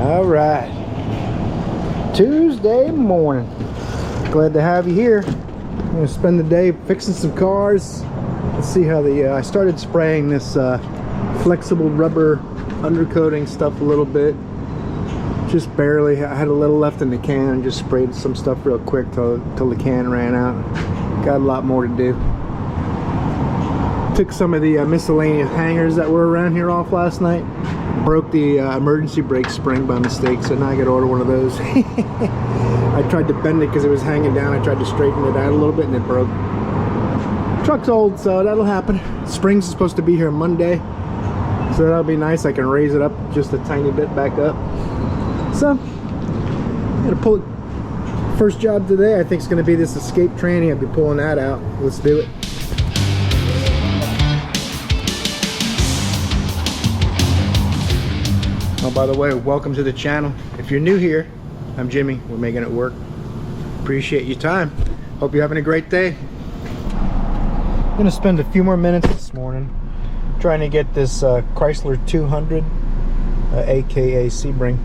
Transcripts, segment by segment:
All right, Tuesday morning. Glad to have you here. I'm gonna spend the day fixing some cars. Let's see how I started spraying this flexible rubber undercoating stuff a little bit, just barely. I had a little left in the can and just sprayed some stuff real quick till the can ran out. Got a lot more to do. Took some of the miscellaneous hangers that were around here off last night. Broke the emergency brake spring by mistake, so now I gotta order one of those. I tried to bend it because it was hanging down. I tried to straighten it out a little bit and it broke. Truck's old, so that'll happen. Springs is supposed to be here Monday, so that'll be nice. I can raise it up just a tiny bit back up. So I'm gonna pull it. First job today I think is gonna be this escape tranny. I'll be pulling that out. Let's do it. Oh, by the way, welcome to the channel. If you're new here, I'm Jimmy. We're making it work. Appreciate your time. Hope you're having a great day. I'm gonna spend a few more minutes this morning trying to get this Chrysler 200, aka Sebring.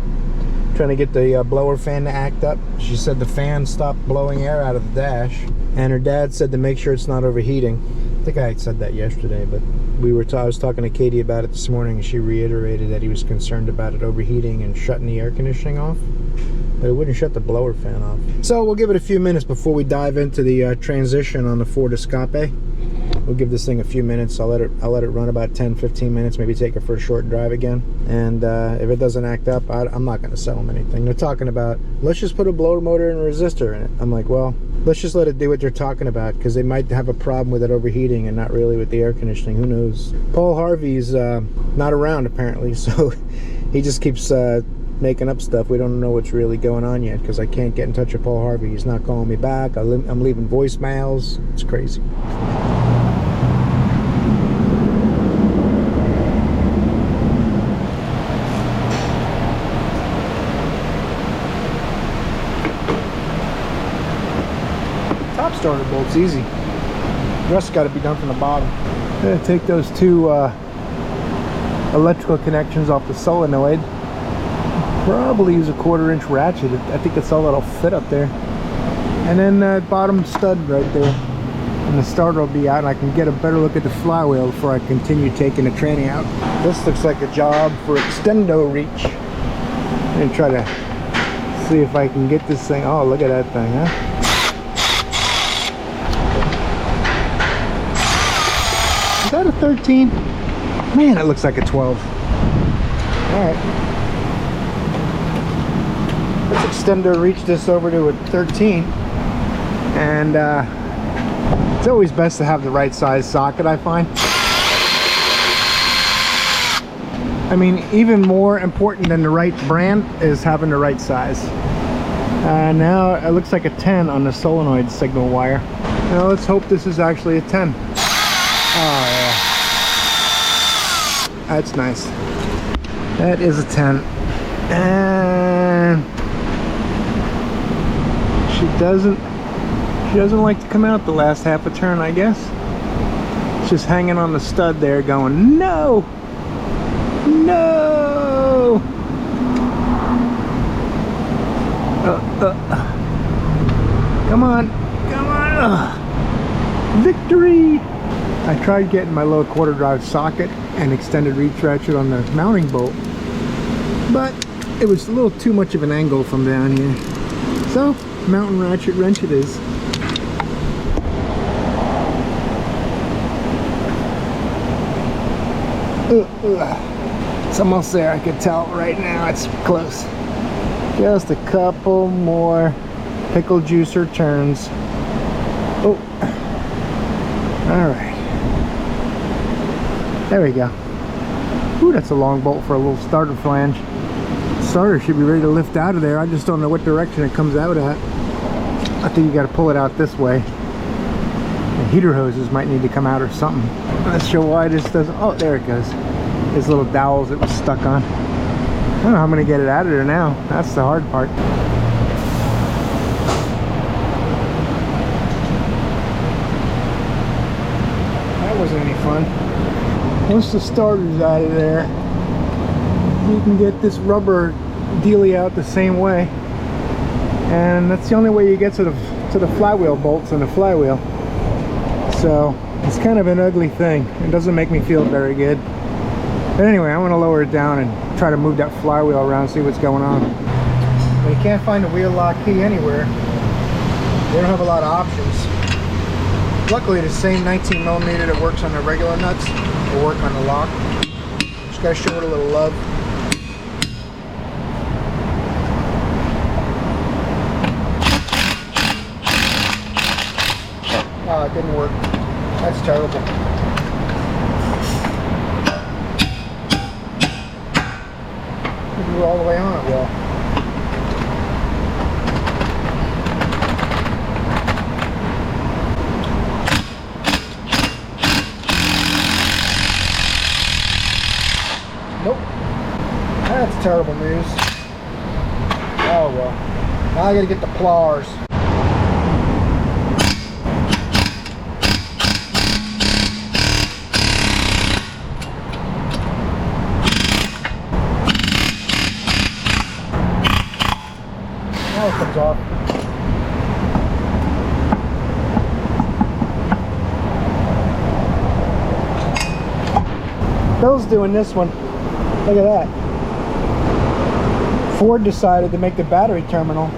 Trying to get the blower fan to act up. She said the fan stopped blowing air out of the dash, and her dad said to make sure it's not overheating. I think I had said that yesterday, but I was talking to Katie about it this morning, and she reiterated that he was concerned about it overheating and shutting the air conditioning off, but it wouldn't shut the blower fan off. So we'll give it a few minutes before we dive into the transition on the Ford Escape. We'll give this thing a few minutes. I'll let it run about 10-15 minutes, maybe take it for a short drive again. And if it doesn't act up, I'm not going to sell them anything. They're talking about, let's just put a blower motor and a resistor in it. I'm like, well, let's just let it do what they're talking about, because they might have a problem with it overheating and not really with the air conditioning. Who knows? Paul Harvey's not around apparently, so he just keeps making up stuff. We don't know what's really going on yet, because I can't get in touch with Paul Harvey. He's not calling me back. I'm leaving voicemails. It's crazy. Top starter bolt's easy. The rest got to be done from the bottom. I'm going to take those two electrical connections off the solenoid. Probably use a 1/4 inch ratchet. I think that's all that'll fit up there. And then that bottom stud right there. And the starter will be out, and I can get a better look at the flywheel before I continue taking the tranny out. This looks like a job for extendo reach. I'm going to try to see if I can get this thing. Oh, look at that thing, huh? Is that a 13? Man, it looks like a 12. Alright. Let's extendo reach this over to a 13. And it's always best to have the right size socket, I find. I mean, even more important than the right brand is having the right size. Now it looks like a 10 on the solenoid signal wire. Now let's hope this is actually a 10. Oh yeah, that's nice. That is a 10. And she doesn't like to come out the last half a turn, I guess. It's just hanging on the stud there going, no, no. Come on, come on. Victory. I tried getting my low 1/4 drive socket and extended reach ratchet on the mounting bolt, but it was a little too much of an angle from down here. So, mountain ratchet wrench it is. It's almost there. I can tell right now it's close. Just a couple more pickle juicer turns. Oh, all right. There we go. Ooh, that's a long bolt for a little starter flange. Starter should be ready to lift out of there. I just don't know what direction it comes out at. I think you got to pull it out this way. The heater hoses might need to come out or something. I'm not sure why this doesn't. Oh, there it goes. These little dowels it was stuck on. I don't know how I'm going to get it out of there now. That's the hard part. That wasn't any fun. Once the starter's out of there, you can get this rubber dealy out the same way, and that's the only way you get to the flywheel bolts in the flywheel. So it's kind of an ugly thing. It doesn't make me feel very good. But anyway, I'm going to lower it down and try to move that flywheel around, see what's going on. When you can't find a wheel lock key anywhere, they don't have a lot of options. Luckily, the same 19mm that works on the regular nuts will work on the lock. Just got to show it a little love. Oh, it didn't work. That's terrible. We're all the way on it well. Nope. That's terrible news. Oh well. Now I gotta get the pliers. Now it comes off. Bill's doing this one. Look at that. Ford decided to make the battery terminal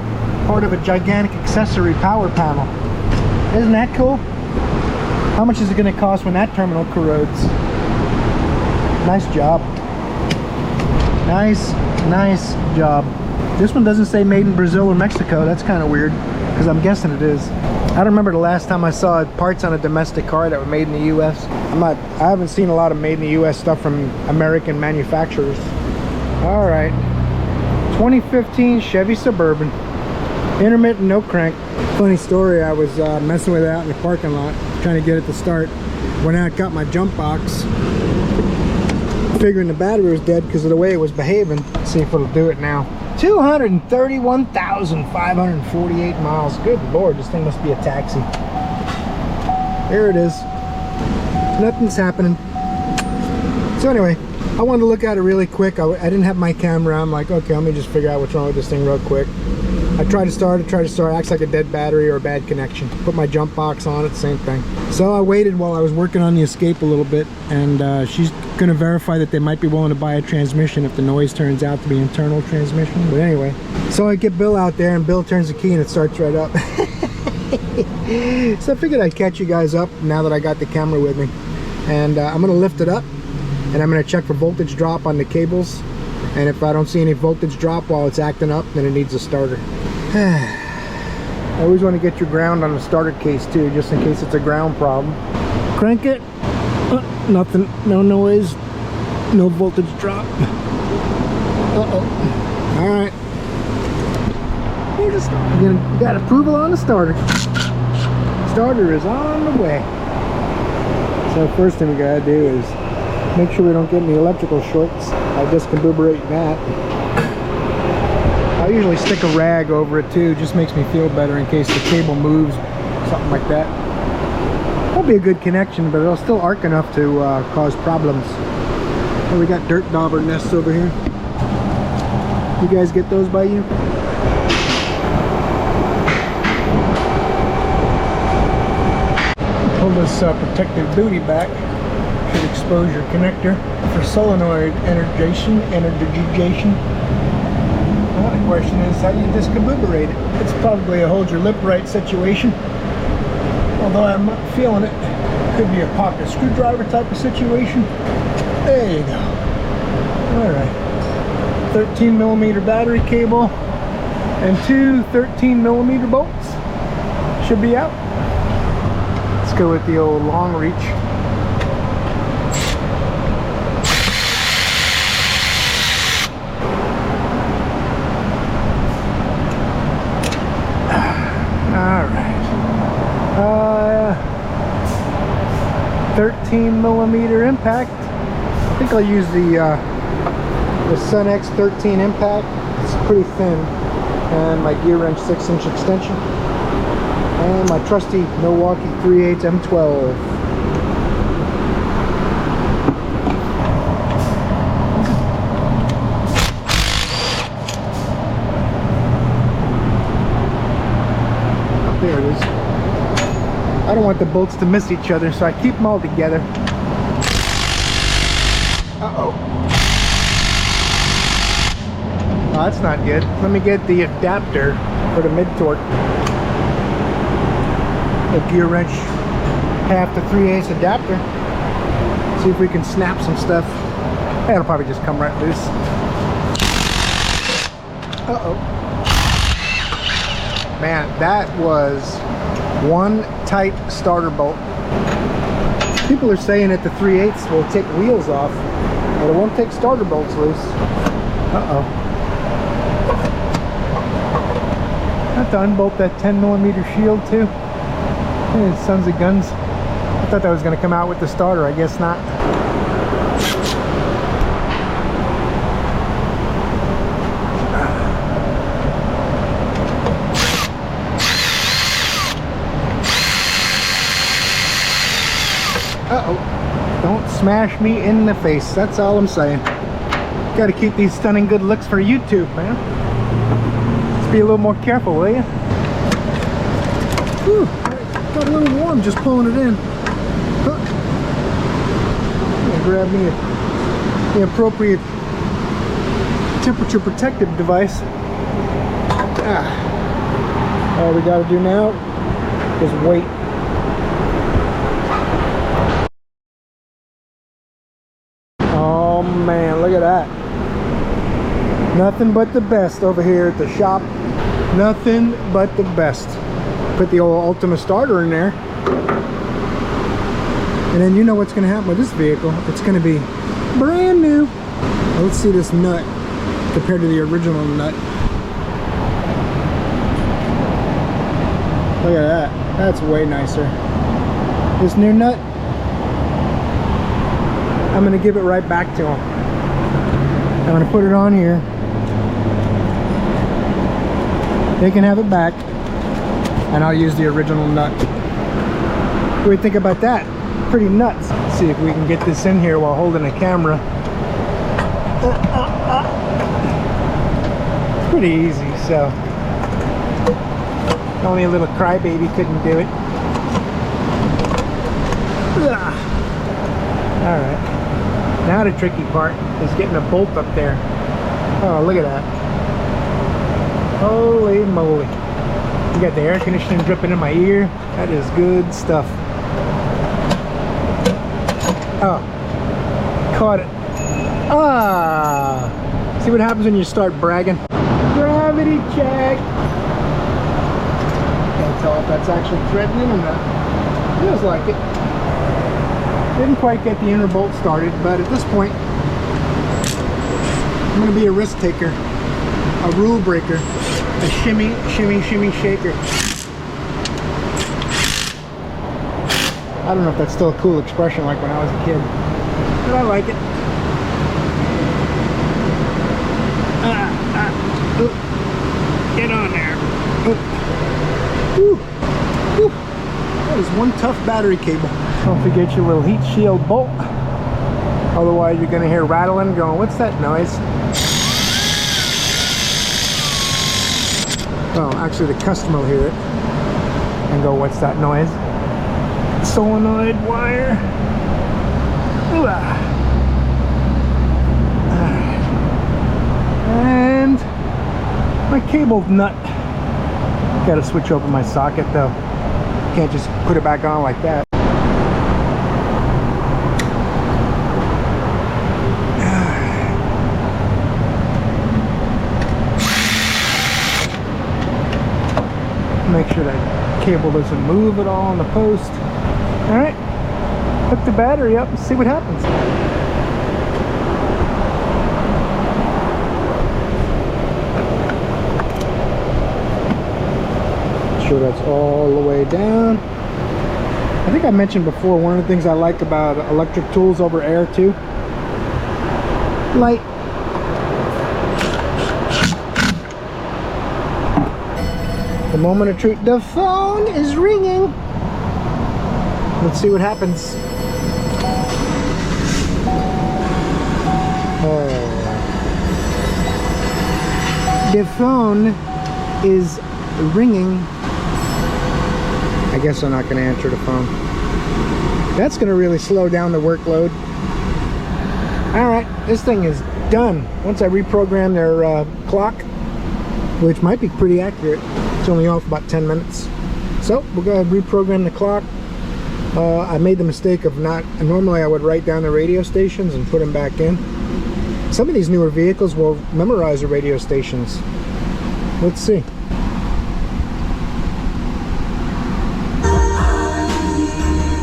part of a gigantic accessory power panel. Isn't that cool? How much is it going to cost when that terminal corrodes? Nice job. Nice job. This one doesn't say made in Brazil or Mexico. That's kind of weird, because I'm guessing it is. I don't remember the last time I saw parts on a domestic car that were made in the US. I haven't seen a lot of made in the US stuff from American manufacturers. All right, 2015 Chevy Suburban, intermittent, no crank. Funny story, I was messing with it out in the parking lot, trying to get it to start. Went out, got my jump box, figuring the battery was dead because of the way it was behaving. Let's see if it'll do it now. 231,548 miles. Good Lord, this thing must be a taxi. There it is. Nothing's happening. So anyway, I wanted to look at it really quick. I didn't have my camera. I'm like, okay, let me just figure out what's wrong with this thing real quick. I tried to start it, acts like a dead battery or a bad connection. Put my jump box on it, same thing. So I waited while I was working on the Escape a little bit, and she's gonna verify that they might be willing to buy a transmission if the noise turns out to be internal transmission. But anyway, so I get Bill out there, and Bill turns the key and it starts right up. So I figured I'd catch you guys up now that I got the camera with me. And I'm gonna lift it up, and I'm gonna check for voltage drop on the cables. And if I don't see any voltage drop while it's acting up, then it needs a starter. I always want to get your ground on the starter case too, just in case it's a ground problem. Crank it. Nothing. No noise. No voltage drop. Uh-oh. Alright. You got approval on the starter. Starter is on the way. So first thing we gotta do is make sure we don't get any electrical shorts by discombobulating that. I usually stick a rag over it too, just makes me feel better in case the cable moves, something like that. That'll be a good connection, but it'll still arc enough to cause problems. Oh, we got dirt dauber nests over here. You guys get those by you? Pull this protective booty back. Should expose your connector for solenoid energization. Well, the question is, how do you discombobulate it? It's probably a hold your lip right situation, although I'm not feeling it. Could be a pocket screwdriver type of situation. There you go. Alright, 13mm battery cable and two 13mm bolts should be out. Let's go with the old long reach. Alright. 13mm impact. I think I'll use the Sun X 13 impact. It's pretty thin. And my gear wrench 6-inch extension. And my trusty Milwaukee 3/8 M12. There it is. I don't want the bolts to miss each other, so I keep them all together. Uh-oh. Oh, that's not good. Let me get the adapter for the mid-torque. The gear wrench, 1/2 to 3/8 adapter. See if we can snap some stuff. It'll probably just come right loose. Uh-oh. Man, that was one tight starter bolt. People are saying that the 3/8 will take wheels off, but it won't take starter bolts loose. Uh-oh. I have to unbolt that 10mm shield too. Hey, sons of guns. I thought that was going to come out with the starter. I guess not. Uh-oh. Don't smash me in the face. That's all I'm saying. Got to keep these stunning good looks for YouTube, man. Let's be a little more careful, will you? Whew. Got a little warm just pulling it in. Huh. I'm gonna grab me the appropriate temperature protective device. All we gotta do now is wait. Oh man, look at that. Nothing but the best over here at the shop. Nothing but the best. Put the old Ultima starter in there, and then you know what's going to happen with this vehicle. It's going to be brand new. Now let's see this nut compared to the original nut. Look at that. That's way nicer. This new nut, I'm going to give it right back to him. I'm going to put it on here. They can have it back, and I'll use the original nut. What do you think about that? Pretty nuts. Let's see if we can get this in here while holding a camera. It's pretty easy, so only a little crybaby couldn't do it. Alright, now the tricky part is getting a bolt up there. Oh, look at that. Holy moly. You got the air conditioning dripping in my ear. That is good stuff. Oh, caught it. Ah, see what happens when you start bragging? Gravity check. Can't tell if that's actually threatening or not. Feels like it. Didn't quite get the inner bolt started, but at this point, I'm going to be a risk taker, a rule breaker, a shimmy, shimmy, shimmy shaker. I don't know if that's still a cool expression like when I was a kid, but I like it. Get on there. Woo. Woo. That is one tough battery cable. Don't forget your little heat shield bolt. Otherwise you're going to hear rattling going, what's that noise? Oh, actually the customer will hear it and go, what's that noise? Solenoid wire. And my cable nut. Got to switch over my socket though. Can't just put it back on like that. Make sure that cable doesn't move at all on the post. Alright, hook the battery up and see what happens. Make sure that's all the way down. I think I mentioned before, one of the things I like about electric tools over air too, light. The moment of truth, the phone is ringing. Let's see what happens. Oh. The phone is ringing. I guess I'm not going to answer the phone. That's going to really slow down the workload. Alright, this thing is done. Once I reprogram their clock, which might be pretty accurate, it's only off about 10 minutes. So we'll go ahead and reprogram the clock. I made the mistake of not, normally I would write down the radio stations and put them back in. Some of these newer vehicles will memorize the radio stations. Let's see.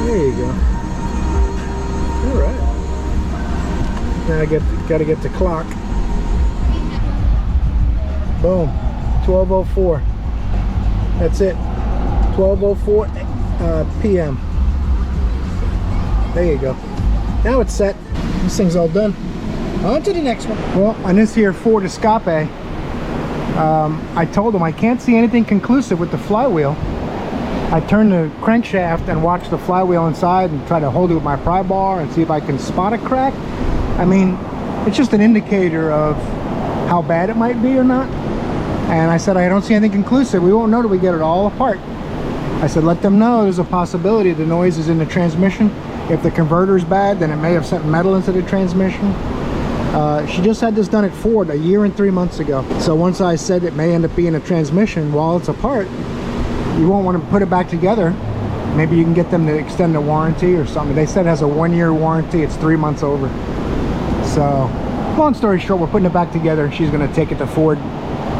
There you go. Alright. Now I gotta get the clock. Boom. 12:04. That's it. 12:04 p.m. There you go. Now it's set. This thing's all done. On to the next one. Well, on this here Ford Escape, I told him I can't see anything conclusive with the flywheel. I turned the crankshaft and watched the flywheel inside and try to hold it with my pry bar and see if I can spot a crack. I mean, it's just an indicator of how bad it might be or not. And I said, I don't see anything conclusive. We won't know till we get it all apart. I said, let them know there's a possibility the noise is in the transmission. If the converter's bad, then it may have sent metal into the transmission. She just had this done at Ford a year and 3 months ago. So once I said it may end up being a transmission while it's apart, you won't want to put it back together. Maybe you can get them to extend the warranty or something. They said it has a 1-year warranty. It's 3 months over. So long story short, we're putting it back together. She's going to take it to Ford,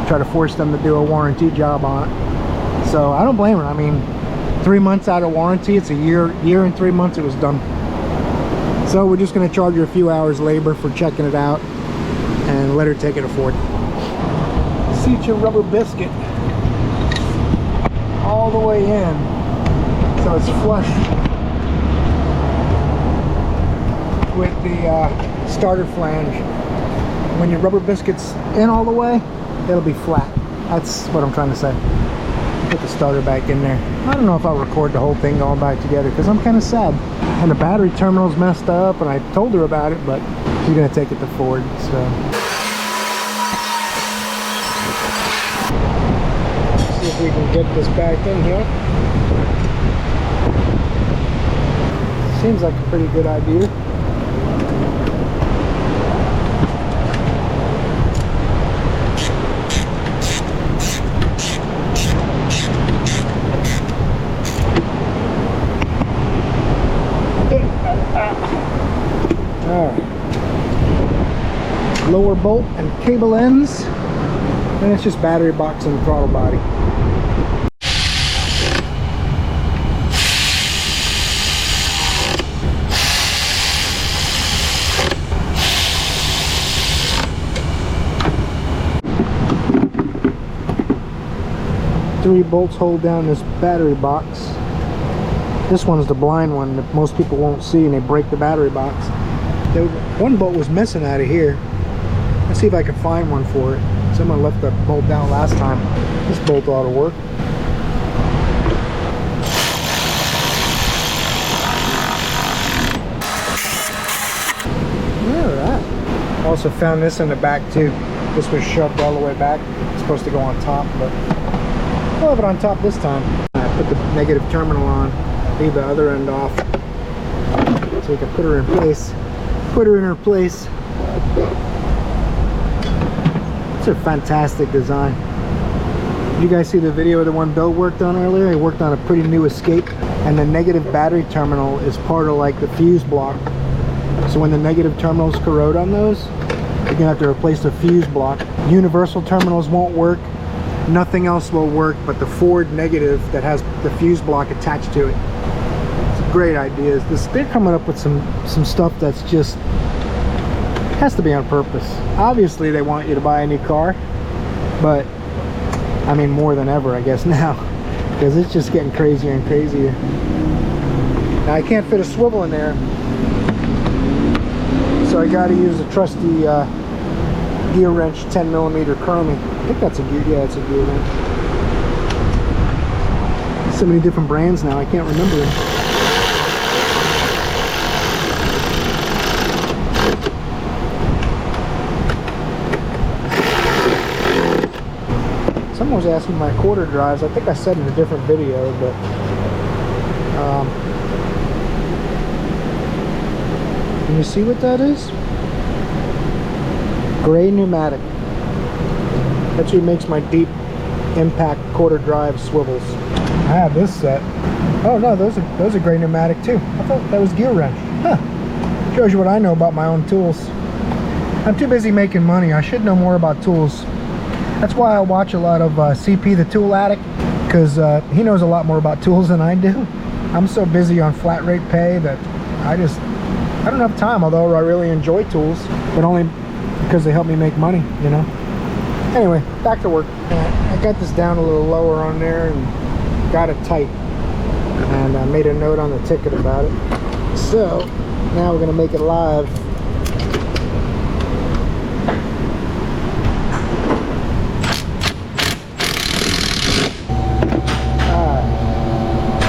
try to force them to do a warranty job on it. So I don't blame her. I mean, 3 months out of warranty. It's a year and 3 months it was done. So we're just going to charge her a few hours labor for checking it out and let her take it to Ford. See your rubber biscuit all the way in, so it's flush with the starter flange. When your rubber biscuit's in all the way, it'll be flat. That's what I'm trying to say. Put the starter back in there. I don't know if I'll record the whole thing going back together because I'm kind of sad. And the battery terminal's messed up, and I told her about it, but she's gonna take it to Ford. So see if we can get this back in here. Seems like a pretty good idea. Lower bolt and cable ends, and it's just battery box and throttle body. Three bolts hold down this battery box. This one's the blind one that most people won't see, and they break the battery box. One bolt was missing out of here. Let's see if I can find one for it. Someone left the bolt down last time. This bolt ought to work. Alright. Also found this in the back too. This was shoved all the way back. It's supposed to go on top, but we'll have it on top this time. I put the negative terminal on, leave the other end off, so we can put her in place. Put her in her place. It's a fantastic design. Did you guys see the video of the one Bill worked on earlier? He worked on a pretty new Escape, and the negative battery terminal is part of like the fuse block. So when the negative terminals corrode on those, you're gonna have to replace the fuse block. Universal terminals won't work. Nothing else will work but the Ford negative that has the fuse block attached to it. It's great ideas. They're coming up with some stuff that's just has to be on purpose. Obviously they want you to buy a new car, but I mean more than ever I guess now, because it's just getting crazier and crazier. Now I can't fit a swivel in there, so I got to use a trusty gear wrench 10mm chromie. I think that's a gear, yeah, it's a gear wrench. So many different brands now, I can't remember them. Someone was asking my quarter drives. I think I said in a different video, but Can you see what that is? Gray pneumatic. That's what makes my deep impact quarter drive swivels. I have this set. Oh no, those are gray pneumatic too. I thought that was gear wrench. Huh. Shows you what I know about my own tools. I'm too busy making money. I should know more about tools. That's why I watch a lot of CP the Tool Addict, because he knows a lot more about tools than I do. I'm so busy on flat rate pay that I don't have time, although I really enjoy tools, but only because they help me make money, you know. Anyway, back to work. I got this down a little lower on there and got it tight, and I made a note on the ticket about it. So now we're gonna make it live.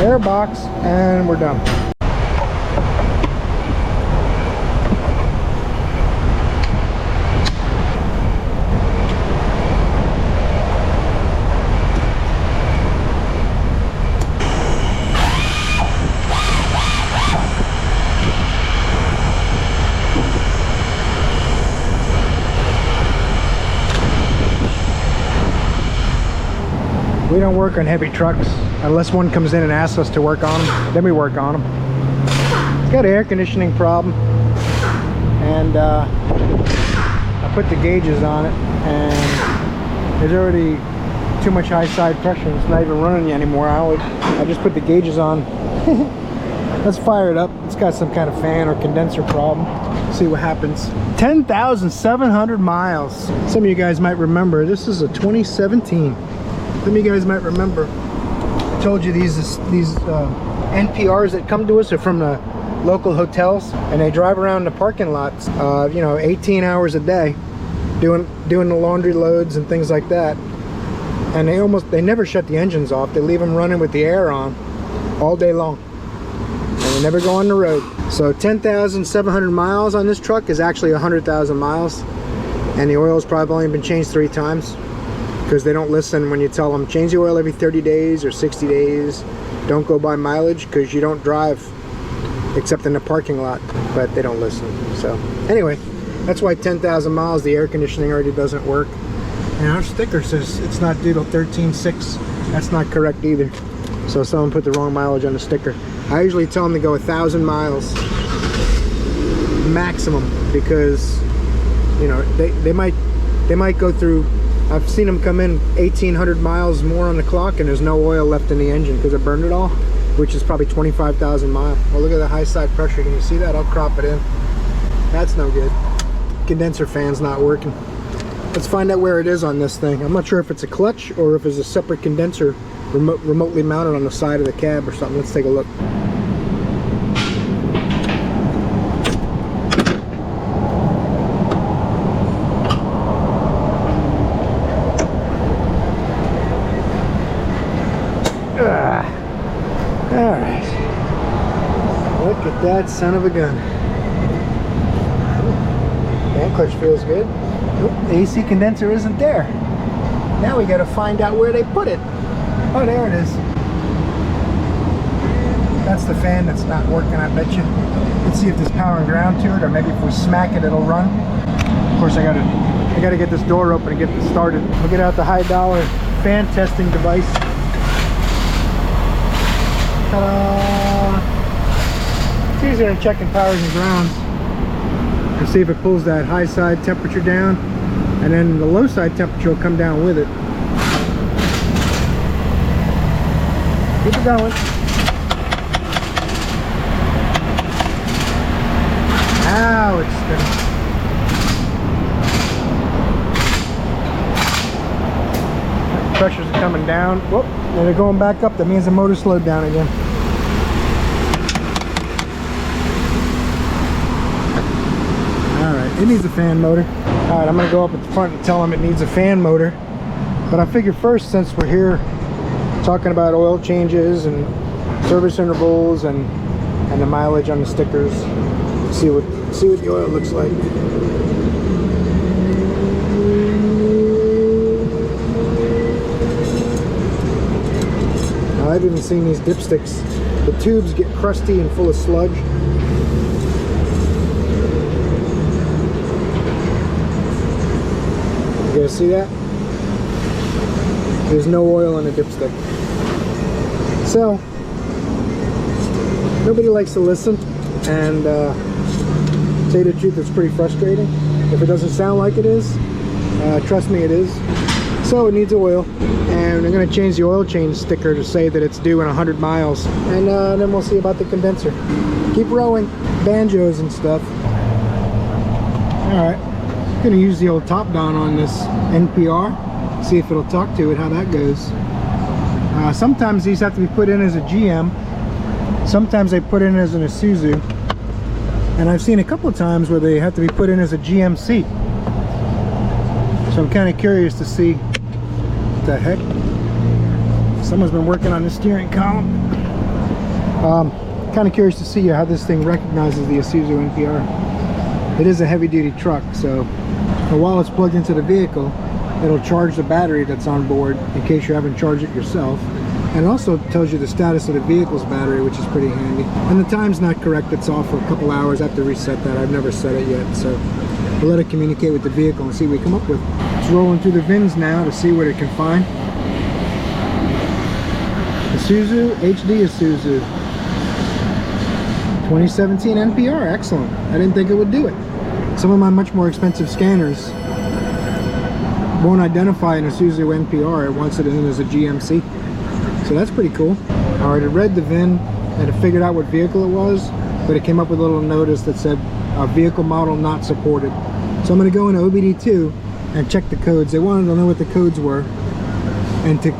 Air box, and we're done. We don't work on heavy trucks unless one comes in and asks us to work on them. Then we work on them. It's got an air conditioning problem, and I put the gauges on it, and there's already too much high side pressure. It's not even running anymore. I just put the gauges on. Let's fire it up. It's got some kind of fan or condenser problem. See what happens. 10,700 miles. Some of you guys might remember this is a 2017. Some of you guys might remember, I told you these NPRs that come to us are from the local hotels, and they drive around the parking lots, you know, 18 hours a day, doing the laundry loads and things like that. And they never shut the engines off. They leave them running with the air on all day long, and they never go on the road. So 10,700 miles on this truck is actually 100,000 miles, and the oil's probably only been changed 3 times. Because they don't listen when you tell them change the oil every 30 days or 60 days. Don't go by mileage, because you don't drive except in the parking lot, but they don't listen. So anyway, that's why 10,000 miles the air conditioning already doesn't work. And our sticker says it's not due till 13.6. That's not correct either. So someone put the wrong mileage on the sticker. I usually tell them to go 1,000 miles maximum, because you know they might go through. I've seen them come in 1,800 miles more on the clock, and there's no oil left in the engine because it burned it all, which is probably 25,000 miles. Well, look at the high side pressure. Can you see that? I'll crop it in. That's no good. Condenser fan's not working. Let's find out where it is on this thing. I'm not sure if it's a clutch or if it's a separate condenser remotely mounted on the side of the cab or something. Let's take a look. Alright, look at that son of a gun. Hand clutch feels good. Oop, the AC condenser isn't there. Now we got to find out where they put it. Oh, there it is. That's the fan that's not working, I bet you. Let's see if there's power and ground to it, or maybe if we smack it, it'll run. Of course, I gotta get this door open and get this started. We'll get out the high dollar fan testing device. It's easier than checking powers and grounds. And see if it pulls that high side temperature down, and then the low side temperature will come down with it. Keep it going. Now it's spinning. Pressures are coming down. Whoop, and they're going back up. That means the motor slowed down again. Alright, it needs a fan motor. Alright, I'm going to go up at the front and tell them it needs a fan motor. But I figure first, since we're here talking about oil changes and service intervals and the mileage on the stickers, see what the oil looks like. I've even seen these dipsticks the tubes get crusty and full of sludge. You guys see that? There's no oil in the dipstick. So, nobody likes to listen, and say the truth, it's pretty frustrating. If it doesn't sound like it is, trust me, it is. So it needs oil, and I'm going to change the oil change sticker to say that it's due in 100 miles, and then we'll see about the condenser. Keep rowing, banjos and stuff. Alright, I'm going to use the old top down on this NPR, see if it'll talk to it, how that goes. Sometimes these have to be put in as a GM, sometimes they put in as an Isuzu, and I've seen a couple of times where they have to be put in as a GMC. So I'm kind of curious to see what the heck. Someone's been working on the steering column. Kind of curious to see how this thing recognizes the Isuzu NPR. It is a heavy-duty truck, so while it's plugged into the vehicle, it'll charge the battery that's on board in case you haven't charged it yourself. And it also tells you the status of the vehicle's battery, which is pretty handy. And the time's not correct, it's off for a couple hours. I have to reset that. I've never set it yet, so we'll let it communicate with the vehicle and see what we come up with. It's rolling through the VINs now to see what it can find. Isuzu, HD Isuzu. 2017 NPR, excellent. I didn't think it would do it. Some of my much more expensive scanners won't identify an Isuzu NPR. It wants it in as a GMC. So that's pretty cool. Alright, it read the VIN and it figured out what vehicle it was, but it came up with a little notice that said vehicle model not supported. So I'm going to go into OBD2 and check the codes. They wanted to know what the codes were and to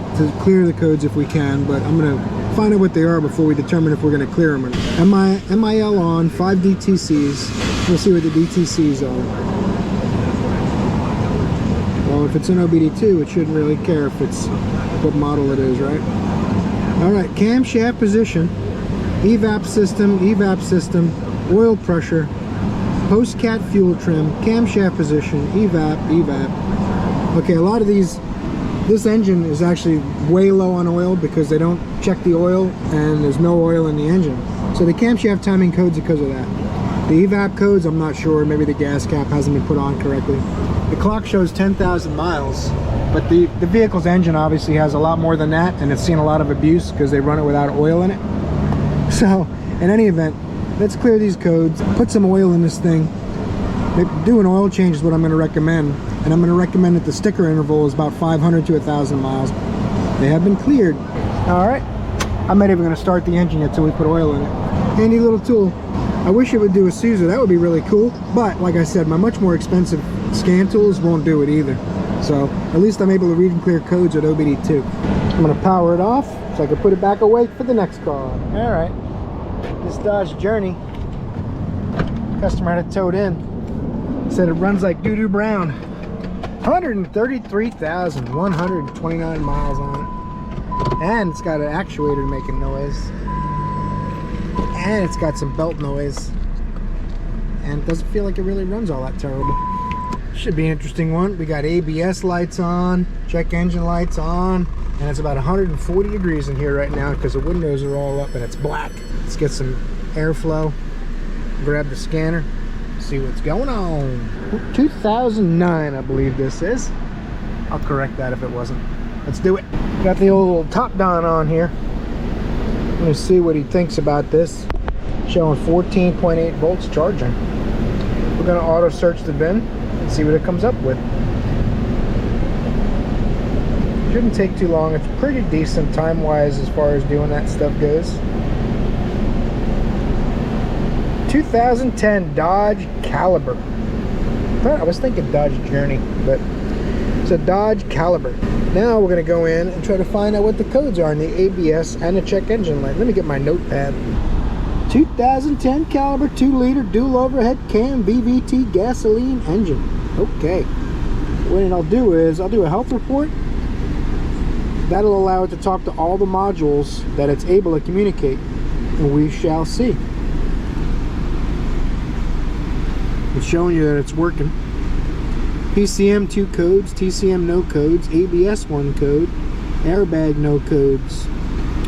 clear the codes if we can, but I'm going to find out what they are before we determine if we're going to clear them or not. MIL on, 5 DTCs. We'll see what the DTCs are. Well, if it's in OBD2, it shouldn't really care if it's what model it is, right? Alright, camshaft position, evap system, oil pressure, post-cat fuel trim, camshaft position, evap. Okay, a lot of these, this engine is actually way low on oil because they don't check the oil and there's no oil in the engine. So the camshaft timing codes are because of that. The evap codes, I'm not sure, maybe the gas cap hasn't been put on correctly. The clock shows 10,000 miles, but the vehicle's engine obviously has a lot more than that, and it's seen a lot of abuse because they run it without oil in it. So, in any event, let's clear these codes, put some oil in this thing. Do an oil change is what I'm going to recommend, and I'm going to recommend that the sticker interval is about 500 to 1,000 miles. They have been cleared. Alright, I'm not even going to start the engine yet until we put oil in it. Handy little tool. I wish it would do Isuzu, that would be really cool, but like I said, my much more expensive scan tools won't do it either. So at least I'm able to read and clear codes at OBD2. I'm going to power it off so I can put it back awake for the next car. Alright, this Dodge Journey, customer had it towed in, said it runs like doo-doo brown. 133,129 miles on it, and it's got an actuator making noise, and it's got some belt noise, and it doesn't feel like it really runs all that terrible. Should be an interesting one. We got ABS lights on, check engine lights on, and it's about 140 degrees in here right now because the windows are all up and it's black. Let's get some airflow, grab the scanner, see what's going on. 2009 I believe this is. I'll correct that if it wasn't. Let's do it. Got the old top down on here. I'm going to see what he thinks about this. Showing 14.8 volts charging. We're going to auto search the VIN and see what it comes up with. Shouldn't take too long. It's pretty decent time wise as far as doing that stuff goes. 2010 Dodge Caliber. I was thinking Dodge Journey, but it's a Dodge Caliber. Now we're going to go in and try to find out what the codes are in the ABS and the check engine light. Let me get my notepad. 2010 Caliber 2-liter dual overhead cam VVT gasoline engine. Okay. What I'll do is I'll do a health report. That'll allow it to talk to all the modules that it's able to communicate, and we shall see. It's showing you that it's working. PCM 2 codes, TCM no codes, ABS 1 code, airbag no codes.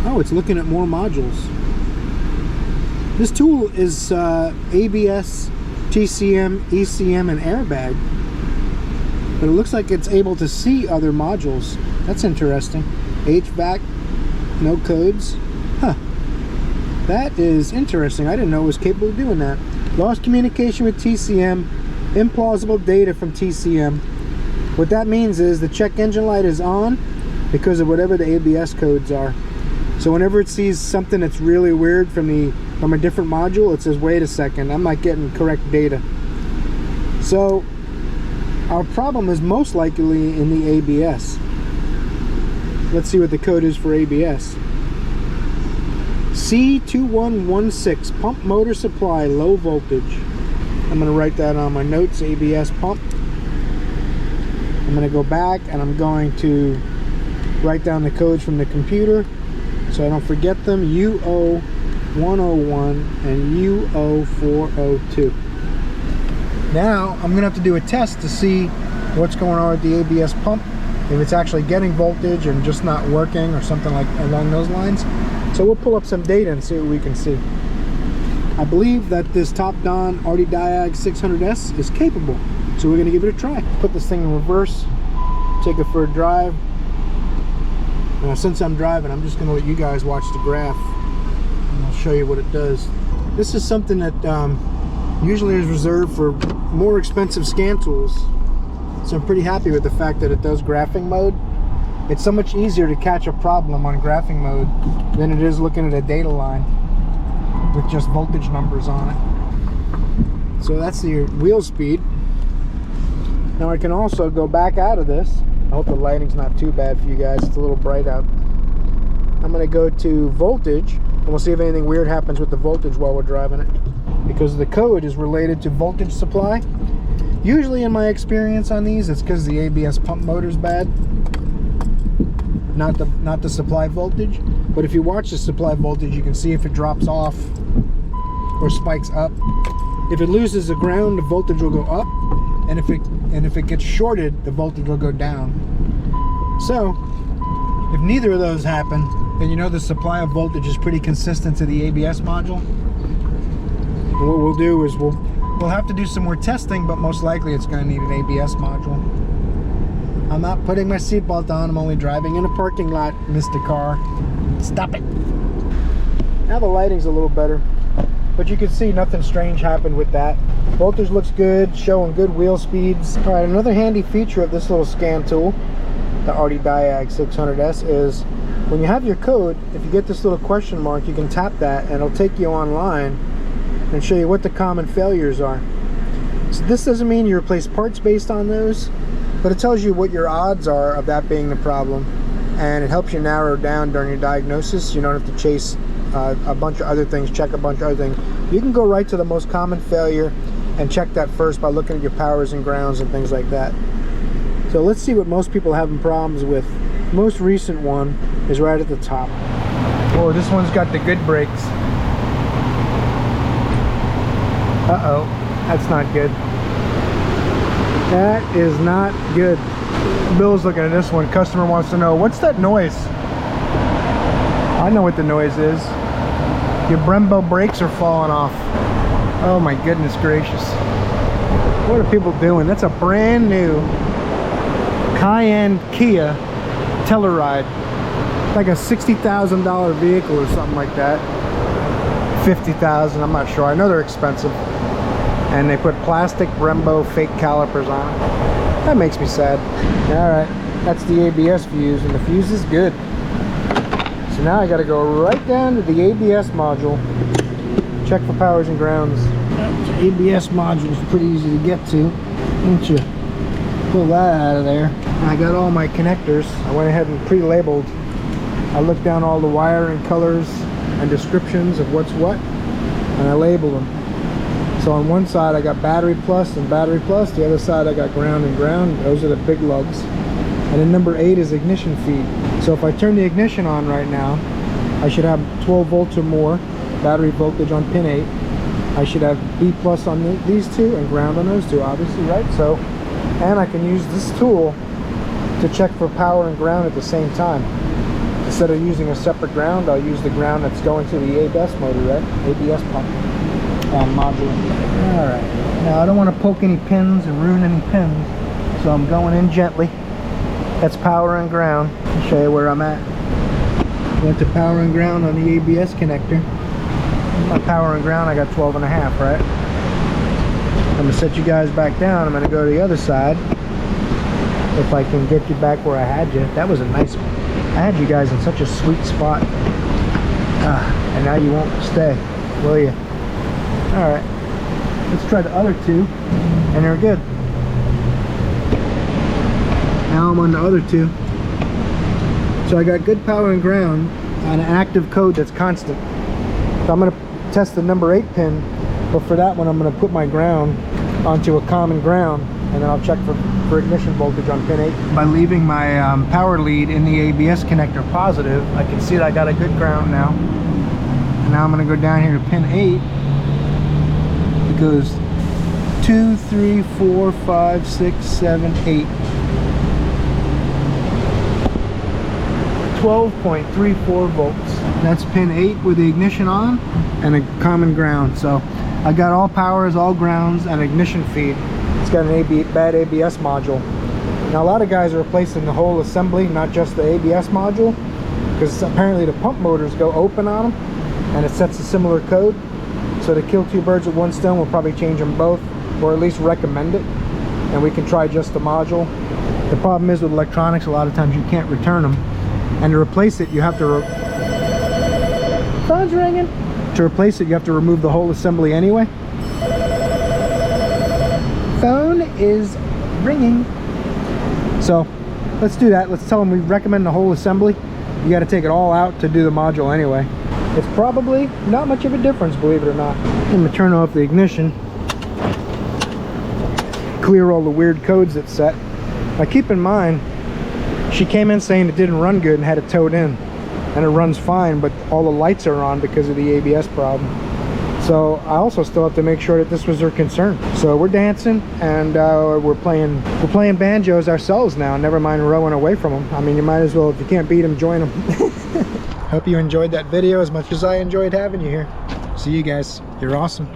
Oh, it's looking at more modules. This tool is ABS, TCM, ECM, and airbag. But it looks like it's able to see other modules. That's interesting. HVAC, no codes. Huh. That is interesting. I didn't know it was capable of doing that. Lost communication with TCM. Implausible data from TCM. What that means is the check engine light is on because of whatever the ABS codes are. So whenever it sees something that's really weird from a different module, it says, wait a second, I'm not getting correct data. So our problem is most likely in the ABS. Let's see what the code is for ABS. C2116, pump motor supply, low voltage. I'm going to write that on my notes, ABS pump. I'm going to go back and I'm going to write down the codes from the computer so I don't forget them. UO101 and UO402. Now I'm going to have to do a test to see what's going on with the ABS pump, if it's actually getting voltage and just not working or something like along those lines. So we'll pull up some data and see what we can see. I believe that this top-down RD Diag 600S is capable, so we're going to give it a try. Put this thing in reverse, take it for a drive. Now since I'm driving, I'm just going to let you guys watch the graph and I'll show you what it does. This is something that usually is reserved for more expensive scan tools, so I'm pretty happy with the fact that it does graphing mode. It's so much easier to catch a problem on graphing mode than it is looking at a data line with just voltage numbers on it. So that's the wheel speed. Now I can also go back out of this. I hope the lighting's not too bad for you guys. It's a little bright out. I'm going to go to voltage and we'll see if anything weird happens with the voltage while we're driving it, because the code is related to voltage supply. Usually in my experience on these, it's because the ABS pump motor's bad, not the supply voltage. But if you watch the supply voltage, you can see if it drops off or spikes up. If it loses the ground, the voltage will go up, and if it gets shorted, the voltage will go down. So if neither of those happen, then you know the supply of voltage is pretty consistent to the ABS module. And what we'll do is we'll have to do some more testing, but most likely it's going to need an ABS module. I'm not putting my seatbelt on. I'm only driving in a parking lot, Mr. Car. Stop it. Now the lighting's a little better, but you can see nothing strange happened with that. Voltage looks good, showing good wheel speeds. All right, another handy feature of this little scan tool, the RD Diag 600S, is when you have your code, if you get this little question mark, you can tap that and it'll take you online and show you what the common failures are. So this doesn't mean you replace parts based on those, but it tells you what your odds are of that being the problem, and it helps you narrow down during your diagnosis. You don't have to chase a bunch of other things, check a bunch of other things. You can go right to the most common failure and check that first by looking at your powers and grounds and things like that. So let's see what most people are having problems with. Most recent one is right at the top. Oh, this one's got the good brakes. Uh-oh, that's not good. That is not good. Bill's looking at this one. Customer wants to know, what's that noise? I know what the noise is. Your Brembo brakes are falling off. Oh my goodness gracious. What are people doing? That's a brand new Cayenne Kia Telluride. Like a $60,000 vehicle or something like that. 50,000, I'm not sure. I know they're expensive. And they put plastic Brembo fake calipers on it. That makes me sad. Alright, that's the ABS fuse, and the fuse is good. So now I gotta go right down to the ABS module, check for powers and grounds. The ABS module is pretty easy to get to. Once you pull that out of there. I got all my connectors. I went ahead and pre-labeled. I looked down all the wiring colors and descriptions of what's what, and I labeled them. So on one side I got battery plus and battery plus, the other side I got ground and ground. Those are the big lugs. And then number 8 is ignition feed. So if I turn the ignition on right now, I should have 12 volts or more battery voltage on pin 8. I should have B plus on these two and ground on those two, obviously, right? So, and I can use this tool to check for power and ground at the same time. instead of using a separate ground, I'll use the ground that's going to the ABS motor, right? ABS pump module. Alright, now I don't want to poke any pins and ruin any pins, so I'm going in gently. That's power and ground. I'll show you where I'm at. Went to power and ground on the ABS connector. My power and ground, I got 12.5, right? I'm going to set you guys back down. I'm going to go to the other side. If I can get you back where I had you. That was a nice one. I had you guys in such a sweet spot. And now you won't stay, will you? Alright. Let's try the other two. And they're good. Now I'm on the other two. So I got good power and ground on an active code that's constant. So I'm going to test the number 8 pin, but for that one I'm going to put my ground onto a common ground, and then I'll check for ignition voltage on pin 8. By leaving my power lead in the ABS connector positive, I can see that I got a good ground now. And now I'm going to go down here to pin 8. It goes 2, 3, 4, 5, 6, 7, 8. 12.34 volts. That's pin 8 with the ignition on and a common ground. So I got all powers, all grounds, and ignition feed. It's got an bad ABS module. Now a lot of guys are replacing the whole assembly, not just the ABS module, because apparently the pump motors go open on them and it sets a similar code. So to kill two birds with one stone, we'll probably change them both, or at least recommend it, and we can try just the module. The problem is with electronics, a lot of times you can't return them. And to replace it, you have to phone's ringing. To replace it, you have to remove the whole assembly anyway. Phone is ringing. So let's do that. Let's tell them we recommend the whole assembly. You got to take it all out to do the module anyway. It's probably not much of a difference, believe it or not. I'm going to turn off the ignition. Clear all the weird codes that's set. Now keep in mind, she came in saying it didn't run good and had it towed in, and it runs fine, but all the lights are on because of the ABS problem. So I also still have to make sure that this was her concern. So we're dancing and we're playing banjos ourselves now, never mind rowing away from them. I mean, you might as well, if you can't beat them, join them. Hope you enjoyed that video as much as I enjoyed having you here. See you guys. You're awesome.